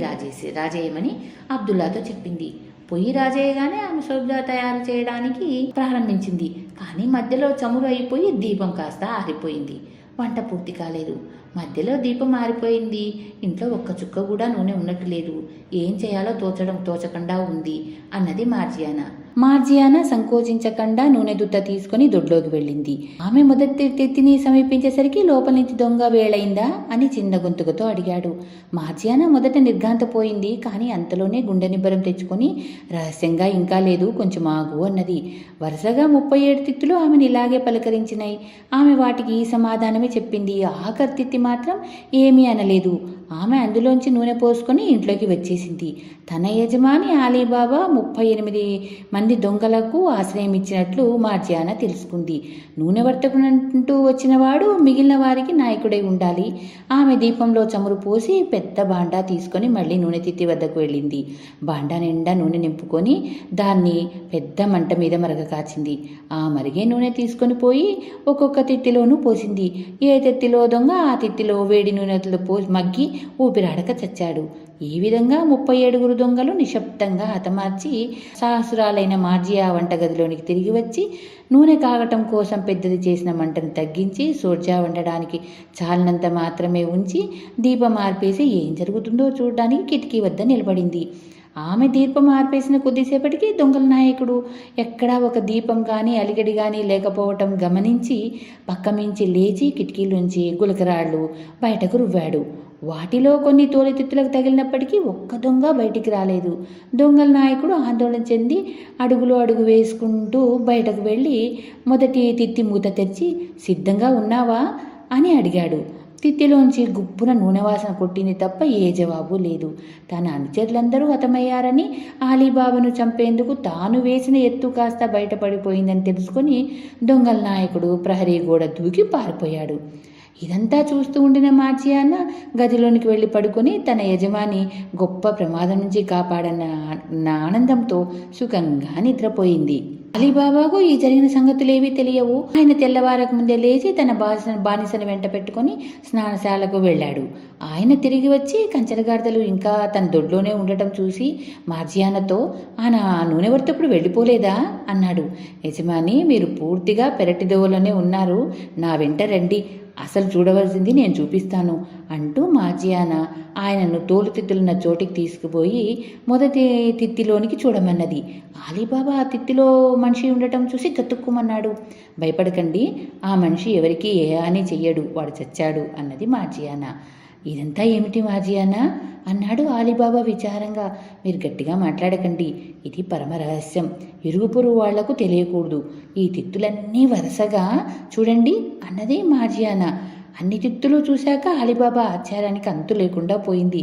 రాజేయమని అబ్దుల్లాతో చెప్పింది. పొయ్యి రాజేయగానే ఆమె షోబ్దా తయారు చేయడానికి ప్రారంభించింది. కానీ మధ్యలో చమురు అయిపోయి దీపం కాస్త ఆరిపోయింది. వంట పూర్తి కాలేదు. మధ్యలో దీపం ఆరిపోయింది. ఇంట్లో ఒక్క చుక్క కూడా నూనె ఉన్నట్టు లేదు. ఏం చేయాలో తోచకుండా ఉంది అన్నది మార్జియానా సంకోచించకుండా నూనె దుత్త తీసుకుని దొడ్లోకి వెళ్ళింది. ఆమె మొదటి తెత్తిని సమీపించేసరికి లోపల నుంచి దొంగ వేళైందా అని చిన్న గొంతుకతో అడిగాడు. మార్జియానా మొదట నిర్ఘాంతపోయింది. కానీ అంతలోనే గుండె నిబ్బరం తెచ్చుకొని రహస్యంగా, ఇంకా లేదు, కొంచెం ఆగు అన్నది. వరుసగా 37 తిత్తులు ఆమెను ఇలాగే పలకరించినాయి. ఆమె వాటికి ఈ సమాధానమే చెప్పింది. ఆఖరి తిత్తి మాత్రం ఏమీ అనలేదు. ఆమె అందులోంచి నూనె పోసుకొని ఇంట్లోకి వచ్చేసింది. తన యజమాని ఆలీబాబా 38 మంది దొంగలకు ఆశ్రయం ఇచ్చినట్లు మార్జియానా తెలుసుకుంది. నూనె వర్తకునంటూ వచ్చినవాడు మిగిలిన వారికి నాయకుడై ఉండాలి. ఆమె దీపంలో చమురు పోసి పెద్ద బాండా తీసుకొని మళ్ళీ నూనె తిత్తి వద్దకు వెళ్ళింది. బాండా నిండా నూనె నింపుకొని దాన్ని పెద్ద మంట మీద మరగకాచింది. ఆ మరిగే నూనె తీసుకొని పోయి ఒక్కొక్క తిత్తిలోనూ పోసింది. ఏ తిత్తిలో దొంగ ఆ తిత్తిలో వేడి నూనెతో మగ్గి ఊపిరాడక చచ్చాడు. ఈ విధంగా 37 దొంగలు నిశ్శబ్దంగా హతమార్చి సాహసురాలైన మార్జియా వంటగదిలోనికి తిరిగి వచ్చి నూనె కాగటం కోసం పెద్దది చేసిన మంటను తగ్గించి సోర్జా వండడానికి చాలినంత మాత్రమే ఉంచి దీపం ఆర్పేసి ఏం జరుగుతుందో చూడడానికి కిటికీ వద్ద నిలబడింది. ఆమె దీపం ఆర్పేసిన కొద్దిసేపటికి దొంగల నాయకుడు ఎక్కడా ఒక దీపం కానీ అలిగడి కానీ లేకపోవటం గమనించి పక్కమించి లేచి కిటికీలోంచి గులకరాళ్ళు బయటకు రువ్వాడు. వాటిలో కొన్ని తోలితిత్తులకు తగిలినప్పటికీ ఒక్క దొంగ బయటికి రాలేదు. దొంగల నాయకుడు ఆందోళన చెంది అడుగు వేసుకుంటూ బయటకు వెళ్ళి మొదటి తిత్తి మూత తెరిచి, సిద్ధంగా ఉన్నావా అని అడిగాడు. తిత్తిలోంచి గుప్పున నూనె వాసన కొట్టింది తప్ప ఏ జవాబు లేదు. తన అనుచరులందరూ హతమయ్యారని, ఆలీబాబాను చంపేందుకు తాను వేసిన ఎత్తు కాస్త బయటపడిపోయిందని తెలుసుకొని దొంగల నాయకుడు ప్రహరీ గోడ దూకి పారిపోయాడు. ఇదంతా చూస్తూ ఉండిన మార్జియానా గదిలోనికి వెళ్ళి పడుకొని తన యజమాని గొప్ప ప్రమాదం నుంచి కాపాడన్న ఆనందంతో సుఖంగా నిద్రపోయింది. అలీబాబాకు ఈ జరిగిన సంగతులేవీ తెలియవు. ఆయన తెల్లవారకు ముందే లేచి తన బానిసను వెంట పెట్టుకొని స్నానశాలకు వెళ్ళాడు. ఆయన తిరిగి వచ్చి కంచెరగాడిదలు ఇంకా తన దొడ్లోనే ఉండటం చూసి మార్జియానాతో, ఆ నూనె వర్తకుడు వెళ్ళిపోలేదా అన్నాడు. యజమాని, మీరు పూర్తిగా పెరటిదోవలోనే ఉన్నారు, నా వెంట రండి, అసలు చూడవలసింది నేను చూపిస్తాను అంటూ మార్జియానా ఆయనను తోలుతిత్తులున్న చోటికి తీసుకుపోయి మొదటి తిత్తిలోనికి చూడమన్నది. ఆలీబాబా ఆ తిత్తిలో మనిషి ఉండటం చూసి గతుక్కుమన్నాడు. భయపడకండి, ఆ మనిషి ఎవరికీ ఏ హాని చెయ్యడు, వాడు చచ్చాడు అన్నది మార్జియానా. ఇదంతా ఏమిటి మార్జియానా అన్నాడు అలీబాబా విచారంగా. మీరు గట్టిగా మాట్లాడకండి, ఇది పరమ రహస్యం, ఇరుగు పొరుగు వాళ్లకు తెలియకూడదు. ఈ తిత్తులన్నీ వరుసగా చూడండి అన్నది మార్జియానా. అన్ని తిత్తులు చూశాక అలీబాబా ఆశ్చర్యానికి అంతు లేకుండా పోయింది.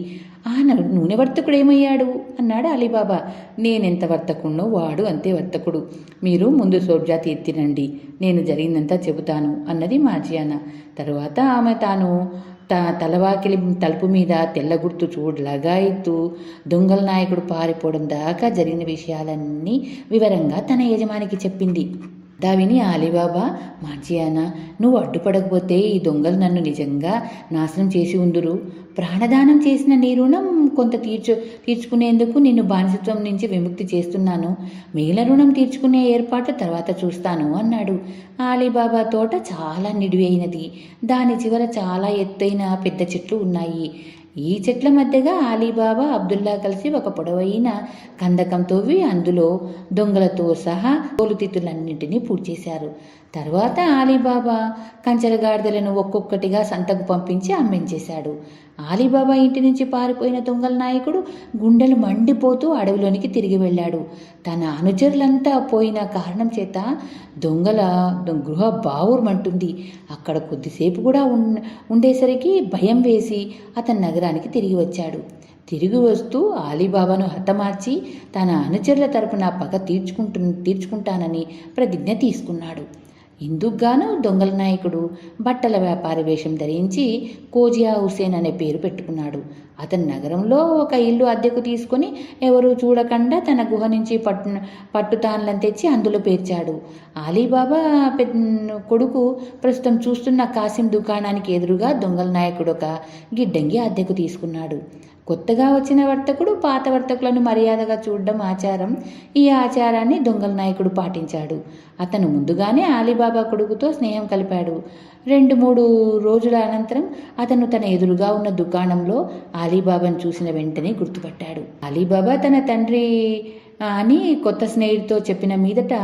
ఆ నూనె వర్తకుడు ఏమయ్యాడు అన్నాడు అలీబాబా. నేనెంత వర్తకుడినో వాడు అంతే వర్తకుడు. మీరు ముందు సోబ్జాతి ఎత్తినండి, నేను జరిగిందంతా చెబుతాను అన్నది మార్జియానా. తరువాత ఆమె తాను తలవాకిలి తలుపు మీద తెల్ల గుర్తు లగాయితూ దొంగల నాయకుడు పారిపోవడం దాకా జరిగిన విషయాలన్నీ వివరంగా తన యజమానికి చెప్పింది. దా విని అలీబాబా, మార్జియానా, నువ్వు అడ్డుపడకపోతే ఈ దొంగలు నన్ను నిజంగా నాశనం చేసి ఉందురు. ప్రాణదానం చేసిన నీ రుణం కొంత తీర్చుకునేందుకు నిన్ను బానిసత్వం నుంచి విముక్తి చేస్తున్నాను. మిగిలిన రుణం తీర్చుకునే ఏర్పాటు తర్వాత చూస్తాను అన్నాడు. అలీబాబా తోట చాలా నిడివి అయినది. దాని చివర చాలా ఎత్తైన పెద్ద చెట్లు ఉన్నాయి. ఈ చెట్ల మధ్యగా అలీబాబా అబ్దుల్లా కలిసి ఒక పొడవైన కందకం తవ్వి అందులో దొంగలతో సహా తోలుతిత్తులన్నింటినీ పూడ్చేశారు. తర్వాత అలీబాబా కంచెరగాడిదలను ఒక్కొక్కటిగా సంతకు పంపించి అమ్మించేశాడు. అలీబాబా ఇంటి నుంచి పారిపోయిన దొంగల నాయకుడు గుండెలు మండిపోతూ అడవిలోనికి తిరిగి వెళ్ళాడు. తన అనుచరులంతా పోయిన కారణం చేత దొంగల గృహ బావురుమంటుంది. అక్కడ కొద్దిసేపు కూడా ఉండేసరికి భయం వేసి అతను నగరానికి తిరిగి వచ్చాడు. తిరిగి వస్తూ అలీబాబాను హతమార్చి తన అనుచరుల తరపున పగ తీర్చుకుంటానని ప్రతిజ్ఞ తీసుకున్నాడు. ఇందుకుగాను దొంగల నాయకుడు బట్టల వ్యాపారి వేషం ధరించి కోజియా హుసేన్ అనే పేరు పెట్టుకున్నాడు. అతను నగరంలో ఒక ఇల్లు అద్దెకు తీసుకొని ఎవరూ చూడకుండా తన గుహ నుంచి పట్టుతాన్లను తెచ్చి అందులో పేర్చాడు. అలీబాబా కొడుకు ప్రస్తుతం చూస్తున్న కాసిం దుకాణానికి ఎదురుగా దొంగల నాయకుడు ఒక గిడ్డంగి అద్దెకు తీసుకున్నాడు. కొత్తగా వచ్చిన వర్తకుడు పాత వర్తకులను మర్యాదగా చూడడం ఆచారం. ఈ ఆచారాన్ని దొంగల నాయకుడు పాటించాడు. అతను ముందుగానే అలీబాబా కొడుకుతో స్నేహం కలిపాడు. 2-3 రోజుల అనంతరం అతను తన ఎదురుగా ఉన్న దుకాణంలో అలీబాబాను చూసిన వెంటనే గుర్తుపట్టాడు. అలీబాబా తన తండ్రి అని కొత్త స్నేహితుడితో చెప్పిన మీదట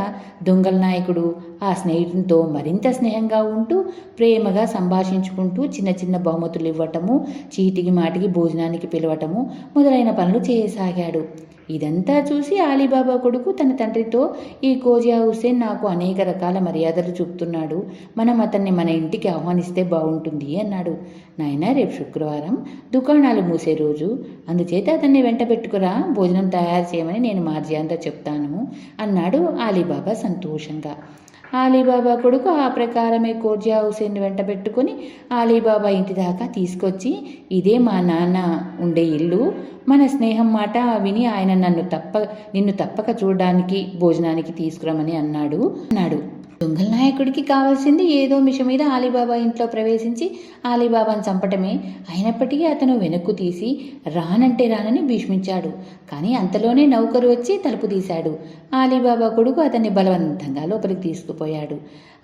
దొంగల నాయకుడు ఆ స్నేహితునితో మరింత స్నేహంగా ఉంటూ ప్రేమగా సంభాషించుకుంటూ చిన్న చిన్న బహుమతులు ఇవ్వటము, చీటికి మాటికి భోజనానికి పిలవటము మొదలైన పనులు చేయసాగాడు. ఇదంతా చూసి అలీబాబా కొడుకు తన తండ్రితో, ఈ కోజియా హుసేన్ నాకు అనేక రకాల మర్యాదలు చూపుతున్నాడు, మనం అతన్ని మన ఇంటికి ఆహ్వానిస్తే బాగుంటుంది అన్నాడు. నాయనా, రేపు శుక్రవారం, దుకాణాలు మూసే రోజు, అందుచేత అతన్ని వెంట పెట్టుకురా, భోజనం తయారు చేయమని నేను మార్జియాతో చెప్తాను అన్నాడు అలీబాబా సంతోషంగా. అలీబాబా కొడుకు ఆ ప్రకారమే కోజియా హుసేన్ వెంట పెట్టుకుని అలీబాబా ఇంటి దాకా తీసుకొచ్చి, ఇదే మా నాన్న ఉండే ఇల్లు, మన స్నేహం మాట విని ఆయన నిన్ను తప్పక చూడడానికి భోజనానికి తీసుకురమని అన్నాడు. దొంగల నాయకుడికి కావాల్సింది ఏదో మిష మీద అలీబాబా ఇంట్లో ప్రవేశించి అలీబాబాను చంపటమే. అయినప్పటికీ అతను వెనక్కు తీసి రానంటే రానని భీష్మించాడు. కానీ అంతలోనే నౌకరు వచ్చి తలుపు తీశాడు. అలీబాబా కొడుకు అతన్ని బలవంతంగా లోపలికి తీసుకుపోయాడు.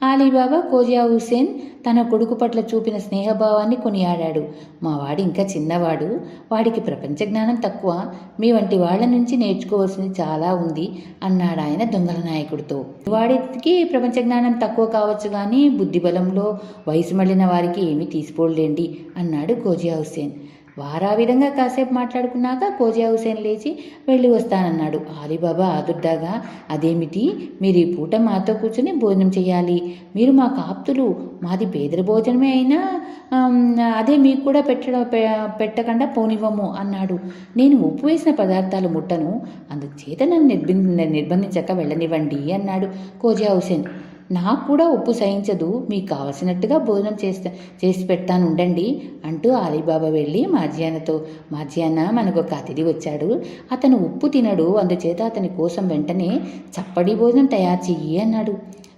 అలీబాబా కోజియా హుసేన్ తన కొడుకు పట్ల చూపిన స్నేహభావాన్ని కొనియాడాడు. మా వాడు ఇంకా చిన్నవాడు, వాడికి ప్రపంచ జ్ఞానం తక్కువ, మీ వంటి వాళ్ళ నుంచి నేర్చుకోవాల్సింది చాలా ఉంది అన్నాడు ఆయన దొంగల నాయకుడితో. వాడికి ప్రపంచ జ్ఞానం తక్కువ కావచ్చు కానీ బుద్ధిబలంలో వయసు మళ్ళిన వారికి ఏమీ తీసిపోలేండి అన్నాడు కోజియా హుసేన్. వారా విధంగా కాసేపు మాట్లాడుకున్నాక కోజియా హుసేన్ లేచి వెళ్ళి వస్తానన్నాడు. అలీబాబా ఆదుర్దాగా, అదేమిటి, మీరు ఈ పూట మాతో కూర్చొని భోజనం చేయాలి, మీరు మా ఆప్తులు, మాది పేదల భోజనమే అయినా అదే మీకు కూడా పెట్టకుండా పోనివ్వము అన్నాడు. నేను ఉప్పు వేసిన పదార్థాలు ముట్టను, అందుచేత నన్ను నిర్బంధించక వెళ్ళనివ్వండి అన్నాడు కోజియా హుసేన్. నాకు కూడా ఉప్పు సహించదు, మీకు కావలసినట్టుగా భోజనం చేసి పెడతాను ఉండండి అంటూ అలీబాబా వెళ్ళి మార్జియానా, మనకు ఒక అతిథి వచ్చాడు, అతను ఉప్పు తినడు, అందుచేత అతని కోసం వెంటనే చప్పడి భోజనం తయారు చెయ్యి అన్నాడు.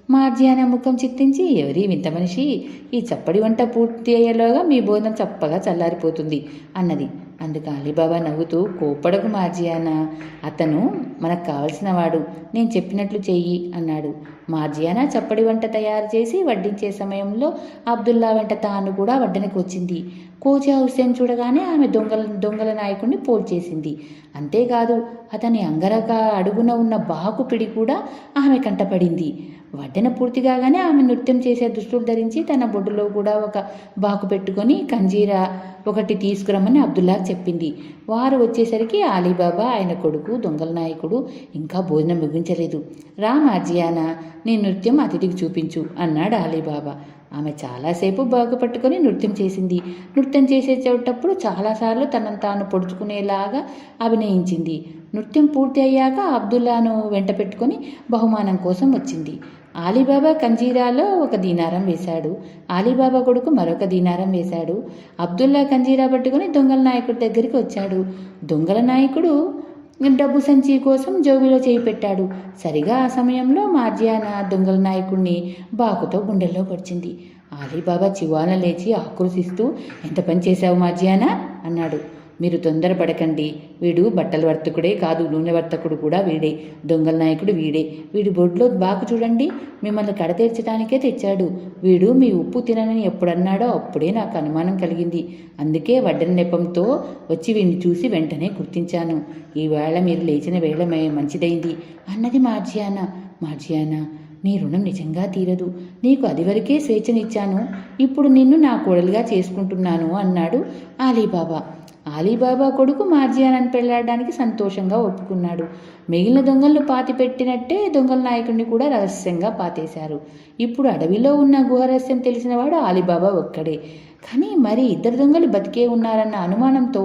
మార్జియానా ముఖం చిట్టించి, ఎవరి వింత మనిషి, ఈ చప్పడి వంట పూర్తి అయ్యేలోగా మీ భోజనం చప్పగా చల్లారిపోతుంది అన్నది. అందుకు అలీబాబా నవ్వుతూ, కోప్పడకు మార్జియానా, అతను మనకు కావలసిన వాడు, నేను చెప్పినట్లు చెయ్యి అన్నాడు. మార్జియానా చప్పడి వంట తయారు చేసి వడ్డించే సమయంలో అబ్దుల్లా వెంట తాను కూడా వడ్డనకు వచ్చింది. కోజియా హుసేన్ చూడగానే ఆమె దొంగల నాయకుడిని పోల్చేసింది. అంతేకాదు అతని అంగరక అడుగున ఉన్న బాకు పిడి కూడా ఆమె కంటపడింది. వడ్డన పూర్తి కాగానే ఆమె నృత్యం చేసే దుస్తులు ధరించి తన బొడ్డులో కూడా ఒక బాకు పెట్టుకొని కంజీరా ఒకటి తీసుకురమ్మని అబ్దుల్లాకు చెప్పింది. వారు వచ్చేసరికి అలీబాబా ఆయన కొడుకు దొంగల నాయకుడు ఇంకా భోజనం ముగించలేదు. రా మార్జియానా, నీ నృత్యం అతిథికి చూపించు అన్నాడు అలీబాబా. ఆమె చాలాసేపు బాగుపట్టుకొని నృత్యం చేసింది. నృత్యం చేసేటప్పుడు చాలాసార్లు తనను తాను పొడుచుకునేలాగా అభినయించింది. నృత్యం పూర్తి అయ్యాక అబ్దుల్లాను వెంట పెట్టుకొని బహుమానం కోసం వచ్చింది. అలీబాబా కంజీరాలో ఒక దీనారం వేశాడు. అలీబాబా కొడుకు మరొక దీనారం వేశాడు. అబ్దుల్లా కంజీరా పట్టుకొని దొంగల నాయకుడి దగ్గరికి వచ్చాడు. దొంగల నాయకుడు డబ్బు సంచి కోసం జోబిలో చేయి పెట్టాడు. సరిగా ఆ సమయంలో మార్జియానా దొంగల నాయకుడిని బాకుతో గుండెల్లో పొడిచింది. అలీబాబా చివాన లేచి ఆక్రోశిస్తూ, ఎంత పని చేశావు మార్జియానా అన్నాడు. మీరు తొందరపడకండి, వీడు బట్టల వర్తకుడే కాదు, నూనె వర్తకుడు కూడా వీడే, దొంగల నాయకుడు వీడే. వీడి బొడ్లో బాకు చూడండి, మిమ్మల్ని కడతీర్చడానికే తెచ్చాడు. వీడు మీ ఉప్పు తిననని ఎప్పుడన్నాడో అప్పుడే నాకు అనుమానం కలిగింది. అందుకే వడ్డన నెపంతో వచ్చి వీడిని చూసి వెంటనే గుర్తించాను. ఈవేళ మీరు లేచిన వేళ మంచిదైంది అన్నది మార్జియానా. మార్జియానా, నీ రుణం నిజంగా తీరదు. నీకు అదివరకే స్వేచ్ఛనిచ్చాను, ఇప్పుడు నిన్ను నా కోడలుగా చేసుకుంటున్నాను అన్నాడు అలీబాబా. అలీబాబా కొడుకు మార్జియానాను పెళ్లాడడానికి సంతోషంగా ఒప్పుకున్నాడు. మిగిలిన దొంగలను పాతిపెట్టినట్టే దొంగల నాయకుడిని కూడా రహస్యంగా పాతేశారు. ఇప్పుడు అడవిలో ఉన్న గుహ రహస్యం తెలిసినవాడు అలీబాబా ఒక్కడే. కానీ మరి ఇద్దరు దొంగలు బతికే ఉన్నారన్న అనుమానంతో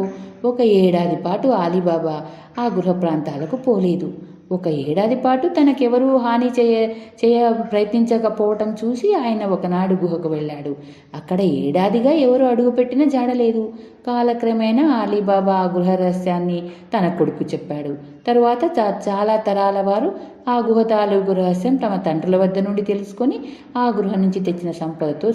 1 ఏడాది పాటు అలీబాబా ఆ గృహ ప్రాంతాలకు పోలేదు. 1 ఏడాది పాటు తనకెవరూ హాని చేయ ప్రయత్నించకపోవటం చూసి ఆయన ఒకనాడు గుహకు వెళ్ళాడు. అక్కడ ఏడాదిగా ఎవరు అడుగుపెట్టినా జాడలేదు. కాలక్రమేణా అలీబాబా ఆ గృహ రహస్యాన్ని తన కొడుకు చెప్పాడు. తరువాత చాలా తరాల వారు ఆ గుహ తాలూకు రహస్యం తమ తండ్రుల వద్ద నుండి తెలుసుకొని ఆ గృహ నుంచి తెచ్చిన సంపదతో